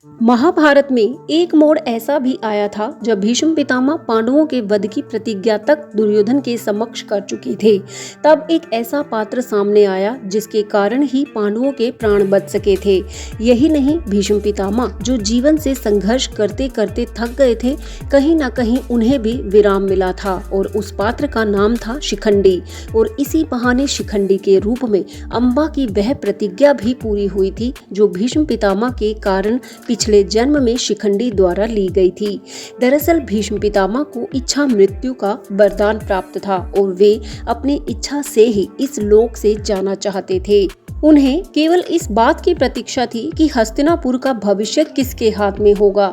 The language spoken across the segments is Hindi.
महाभारत में एक मोड़ ऐसा भी आया था जब भीष्म पितामह पांडवों के वध की प्रतिज्ञा तक दुर्योधन के समक्ष कर चुके थे। तब एक ऐसा पात्र सामने आया जिसके कारण ही पांडवों के प्राण बच सके थे। यही नहीं, भीष्म पितामह जो जीवन से संघर्ष करते करते थक गए थे, कहीं न कहीं उन्हें भी विराम मिला था और उस पात्र का नाम था शिखंडी। और इसी बहाने शिखंडी के रूप में अम्बा की वह प्रतिज्ञा भी पूरी हुई थी जो भीष्म पितामह के कारण पिछले जन्म में शिखंडी द्वारा ली गई थी। दरअसल भीष्म पितामह को इच्छा मृत्यु का वरदान प्राप्त था और वे अपनी इच्छा से ही इस लोक से जाना चाहते थे। उन्हें केवल इस बात की प्रतीक्षा थी कि हस्तिनापुर का भविष्य किसके हाथ में होगा।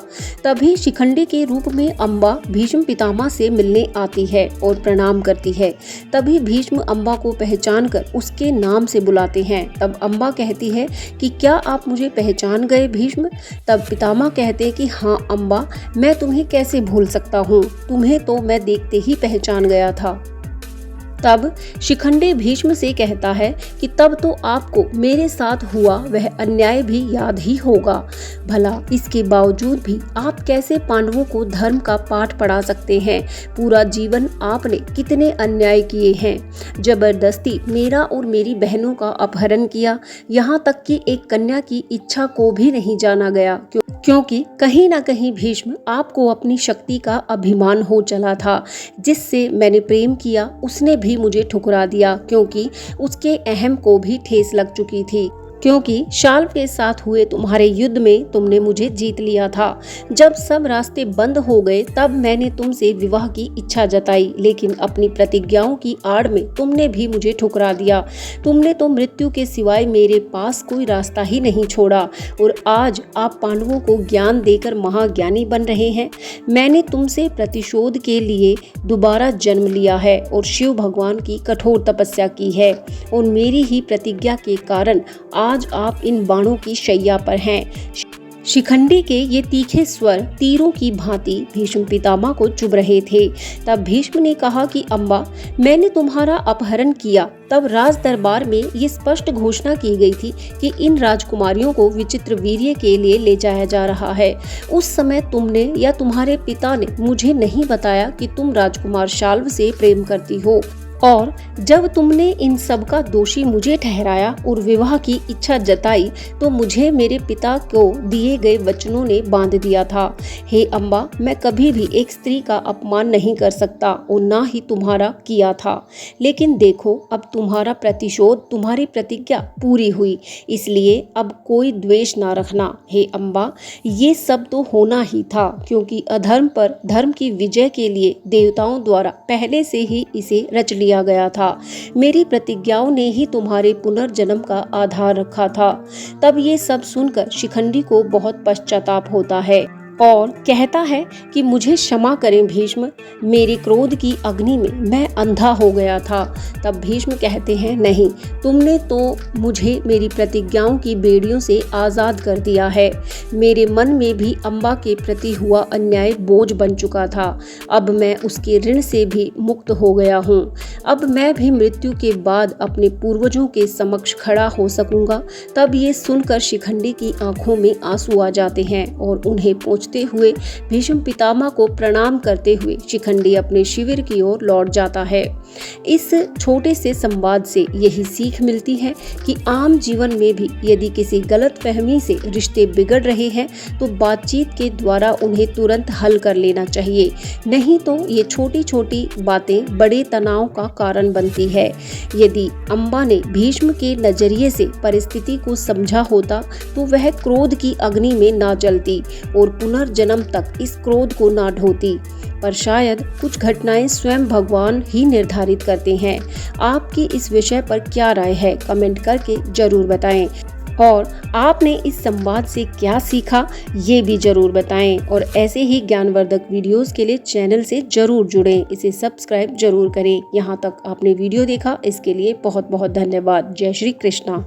तभी शिखंडी के रूप में अम्बा भीष्म पितामह से मिलने आती है और प्रणाम करती है। तभी भीष्म अम्बा को पहचान कर उसके नाम से बुलाते हैं। तब अम्बा कहती है कि क्या आप मुझे पहचान गए भीष्म? तब पितामह कहते हैं कि हाँ अम्बा, मैं तुम्हें कैसे भूल सकता हूँ, तुम्हें तो मैं देखते ही पहचान गया था। तब शिखंडी भीष्म से कहता है कि तब तो आपको मेरे साथ हुआ वह अन्याय भी याद ही होगा। भला इसके बावजूद भी आप कैसे पांडवों को धर्म का पाठ पढ़ा सकते हैं? पूरा जीवन आपने कितने अन्याय किए हैं। जबरदस्ती मेरा और मेरी बहनों का अपहरण किया, यहाँ तक कि एक कन्या की इच्छा को भी नहीं जाना गया, क्योंकि कहीं ना कहीं भीष्म आपको अपनी शक्ति का अभिमान हो चला था। जिससे मैंने प्रेम किया उसने भी मुझे ठुकरा दिया, क्योंकि उसके अहम को भी ठेस लग चुकी थी। क्योंकि शाल्व के साथ हुए तुम्हारे युद्ध में तुमने मुझे जीत लिया था। जब सब रास्ते बंद हो गए तब मैंने तुमसे विवाह की इच्छा जताई, लेकिन अपनी प्रतिज्ञाओं की आड़ में तुमने भी मुझे ठुकरा दिया। तुमने तो मृत्यु के सिवाय मेरे पास कोई रास्ता ही नहीं छोड़ा और आज आप पांडवों को ज्ञान देकर महाज्ञानी बन रहे हैं। मैंने तुमसे प्रतिशोध के लिए दोबारा जन्म लिया है और शिव भगवान की कठोर तपस्या की है और मेरी ही प्रतिज्ञा के कारण आज आप इन बाणों की शैया पर हैं। शिखंडी के ये तीखे स्वर तीरों की भांति भीष्म पितामह को चुभ रहे थे। तब भीष्म ने कहा कि अम्बा, मैंने तुम्हारा अपहरण किया तब राज दरबार में ये स्पष्ट घोषणा की गई थी कि इन राजकुमारियों को विचित्र वीर्य के लिए ले जाया जा रहा है। उस समय तुमने या तुम्हारे पिता ने मुझे नहीं बताया कि तुम राजकुमार शाल्व से प्रेम करती हो, और जब तुमने इन सब का दोषी मुझे ठहराया और विवाह की इच्छा जताई तो मुझे मेरे पिता को दिए गए वचनों ने बांध दिया था। हे अम्बा, मैं कभी भी एक स्त्री का अपमान नहीं कर सकता और ना ही तुम्हारा किया था। लेकिन देखो, अब तुम्हारा प्रतिशोध, तुम्हारी प्रतिज्ञा पूरी हुई, इसलिए अब कोई द्वेष ना रखना। हे अम्बा, ये सब तो होना ही था, क्योंकि अधर्म पर धर्म की विजय के लिए देवताओं द्वारा पहले से ही इसे रच लिया गया था। मेरी प्रतिज्ञाओं ने ही तुम्हारे पुनर्जन्म का आधार रखा था। तब ये सब सुनकर शिखंडी को बहुत पश्चाताप होता है और कहता है कि मुझे क्षमा करें भीष्म, मेरे क्रोध की अग्नि में मैं अंधा हो गया था। तब भीष्म कहते हैं, नहीं, तुमने तो मुझे मेरी प्रतिज्ञाओं की बेड़ियों से आज़ाद कर दिया है। मेरे मन में भी अम्बा के प्रति हुआ अन्याय बोझ बन चुका था। अब मैं उसके ऋण से भी मुक्त हो गया हूँ। अब मैं भी मृत्यु के बाद अपने पूर्वजों के समक्ष खड़ा हो सकूंगा। तब ये सुनकर शिखंडी की आंखों में आंसू आ जाते हैं और उन्हें हुए भीष्म पितामह को प्रणाम करते हुए शिखंडी अपने शिविर की ओर लौट जाता है। इस छोटे से संवाद से यही सीख मिलती है कि आम जीवन में भी यदि किसी गलतफहमी से रिश्ते बिगड़ रहे हैं तो बातचीत के द्वारा उन्हें तुरंत हल कर लेना चाहिए, नहीं तो ये छोटी छोटी बातें बड़े तनाव का कारण बनती है। यदि अम्बा ने भीष्म के नजरिए से परिस्थिति को समझा होता तो वह क्रोध की अग्नि में ना जलती और पुनर्जन्म तक इस क्रोध को ना ढोती। पर शायद कुछ घटनाएं स्वयं भगवान ही निर्धारित करते हैं। आपकी इस विषय पर क्या राय है, कमेंट करके जरूर बताएं। और आपने इस संवाद से क्या सीखा ये भी जरूर बताएं। और ऐसे ही ज्ञानवर्धक वीडियोस के लिए चैनल से जरूर जुड़ें, इसे सब्सक्राइब जरूर करें। यहाँ तक आपने वीडियो देखा इसके लिए बहुत बहुत धन्यवाद। जय श्री कृष्णा।